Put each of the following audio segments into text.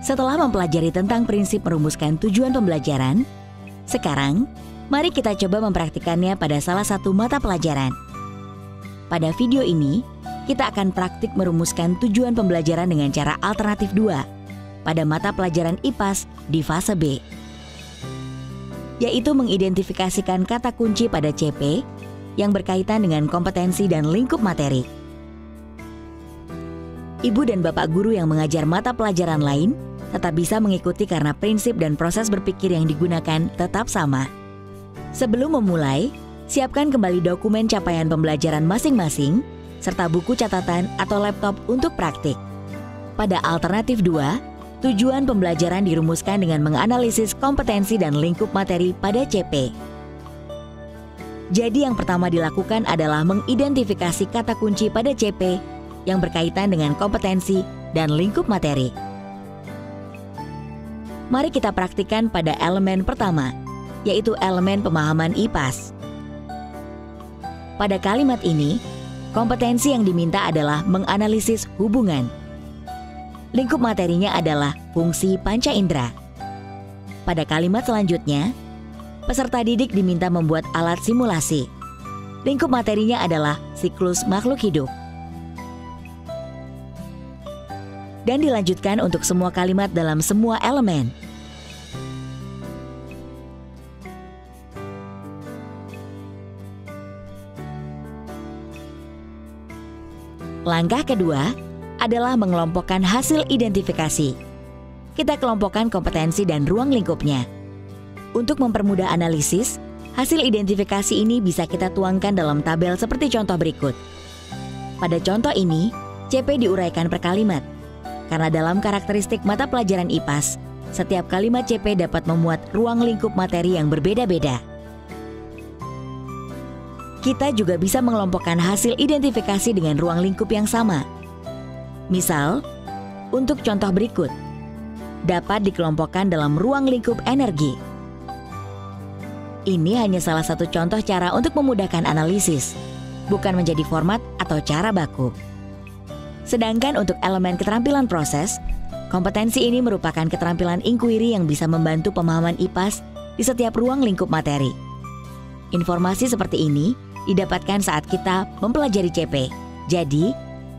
Setelah mempelajari tentang prinsip merumuskan tujuan pembelajaran, sekarang mari kita coba mempraktikkannya pada salah satu mata pelajaran. Pada video ini, kita akan praktik merumuskan tujuan pembelajaran dengan cara alternatif 2 pada mata pelajaran IPAS di fase B, yaitu mengidentifikasikan kata kunci pada CP yang berkaitan dengan kompetensi dan lingkup materi. Ibu dan Bapak guru yang mengajar mata pelajaran lain tetap bisa mengikuti karena prinsip dan proses berpikir yang digunakan tetap sama. Sebelum memulai, siapkan kembali dokumen capaian pembelajaran masing-masing serta buku catatan atau laptop untuk praktik. Pada alternatif 2, tujuan pembelajaran dirumuskan dengan menganalisis kompetensi dan lingkup materi pada CP. Jadi yang pertama dilakukan adalah mengidentifikasi kata kunci pada CP yang berkaitan dengan kompetensi dan lingkup materi. Mari kita praktikkan pada elemen pertama, yaitu elemen pemahaman IPAS. Pada kalimat ini, kompetensi yang diminta adalah menganalisis hubungan. Lingkup materinya adalah fungsi panca indera. Pada kalimat selanjutnya, peserta didik diminta membuat alat simulasi. Lingkup materinya adalah siklus makhluk hidup. Dan dilanjutkan untuk semua kalimat dalam semua elemen. Langkah kedua adalah mengelompokkan hasil identifikasi. Kita kelompokkan kompetensi dan ruang lingkupnya. Untuk mempermudah analisis, hasil identifikasi ini bisa kita tuangkan dalam tabel seperti contoh berikut. Pada contoh ini, CP diuraikan per kalimat. Karena dalam karakteristik mata pelajaran IPAS, setiap kalimat CP dapat memuat ruang lingkup materi yang berbeda-beda. Kita juga bisa mengelompokkan hasil identifikasi dengan ruang lingkup yang sama. Misal, untuk contoh berikut, dapat dikelompokkan dalam ruang lingkup energi. Ini hanya salah satu contoh cara untuk memudahkan analisis, bukan menjadi format atau cara baku. Sedangkan untuk elemen keterampilan proses, kompetensi ini merupakan keterampilan inquiry yang bisa membantu pemahaman IPAS di setiap ruang lingkup materi. Informasi seperti ini didapatkan saat kita mempelajari CP. Jadi,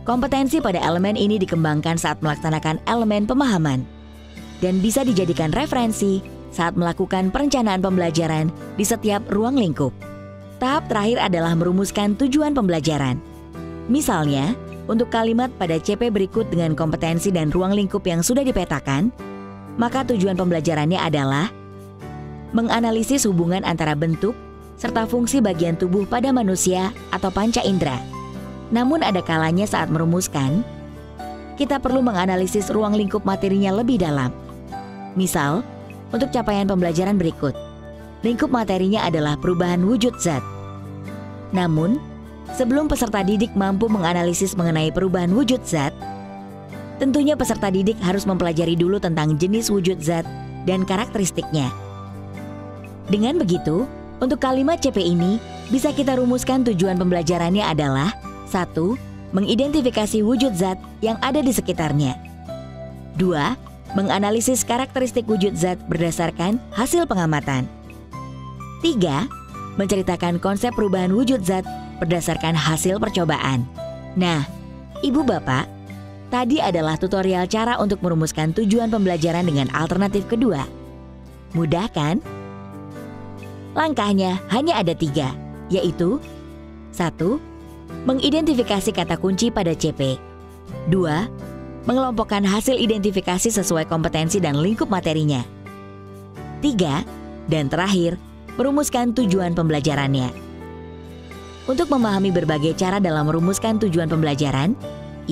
kompetensi pada elemen ini dikembangkan saat melaksanakan elemen pemahaman dan bisa dijadikan referensi saat melakukan perencanaan pembelajaran di setiap ruang lingkup. Tahap terakhir adalah merumuskan tujuan pembelajaran. Misalnya, untuk kalimat pada CP berikut dengan kompetensi dan ruang lingkup yang sudah dipetakan, maka tujuan pembelajarannya adalah menganalisis hubungan antara bentuk serta fungsi bagian tubuh pada manusia atau panca indera. Namun ada kalanya saat merumuskan, kita perlu menganalisis ruang lingkup materinya lebih dalam. Misal, untuk capaian pembelajaran berikut, lingkup materinya adalah perubahan wujud zat. Namun, sebelum peserta didik mampu menganalisis mengenai perubahan wujud zat, tentunya peserta didik harus mempelajari dulu tentang jenis wujud zat dan karakteristiknya. Dengan begitu, untuk kalimat CP ini bisa kita rumuskan tujuan pembelajarannya adalah 1. Mengidentifikasi wujud zat yang ada di sekitarnya. 2. Menganalisis karakteristik wujud zat berdasarkan hasil pengamatan. 3. Menceritakan konsep perubahan wujud zat berdasarkan hasil percobaan. Nah, Ibu Bapak, tadi adalah tutorial cara untuk merumuskan tujuan pembelajaran dengan alternatif kedua. Mudah kan? Langkahnya hanya ada 3, yaitu 1. Mengidentifikasi kata kunci pada CP. 2. Mengelompokkan hasil identifikasi sesuai kompetensi dan lingkup materinya. 3. Dan terakhir, merumuskan tujuan pembelajarannya. Untuk memahami berbagai cara dalam merumuskan tujuan pembelajaran,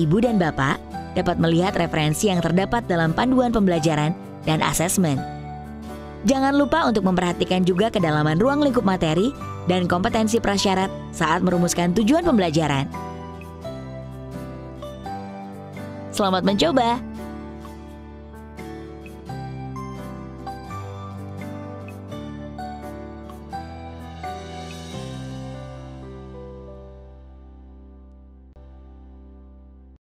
Ibu dan Bapak dapat melihat referensi yang terdapat dalam panduan pembelajaran dan asesmen. Jangan lupa untuk memperhatikan juga kedalaman ruang lingkup materi dan kompetensi prasyarat saat merumuskan tujuan pembelajaran. Selamat mencoba!